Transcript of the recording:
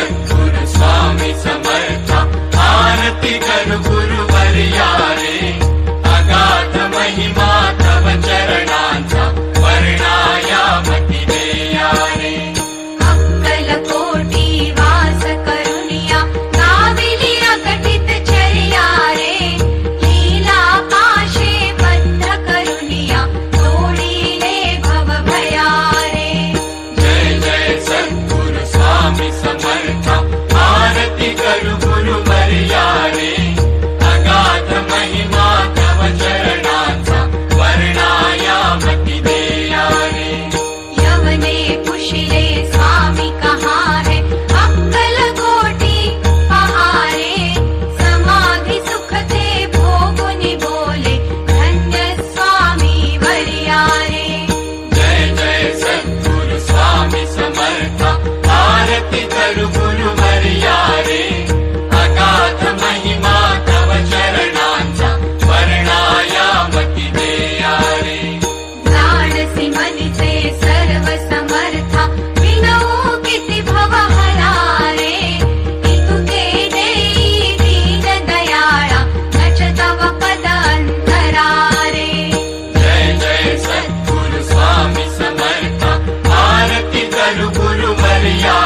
सद्गुरु स्वामी समर्था आरती करू गुरुवर्या रे अगाध महिमा तव चरणांचा वर्णायामती देया रे अक्कलकोटी वास करुनिया गाविली अकटित चर्या रे लीला पाशे बद्ध करुनिया तोडिले भव भया रे जय जय सद्गुरु स्वामी समर्था आरती करू गुरुवर्या रे अगाध महिमा तव चरणांचा वर्णायामती देया रे यवने पुशिले स्वामी कहाँ है अक्कलकोटी पहारे समाधि सुख थे भोगुनि बोले धन्य स्वामी वर्या रे जय जय सद्गुरु स्वामी समर्था आरती करू गुरुवर्या रे अगाध महिमा तव चरणांचा वर्णायामती देया रे लाडसी मनिचे सर्व समर्था विनवू किती भव हरा रे इतुके देई दीन दयाळा नच तव पद अंतरा रे जय जय सद्गुरु स्वामी समर्था आरती करू गुरुवर्या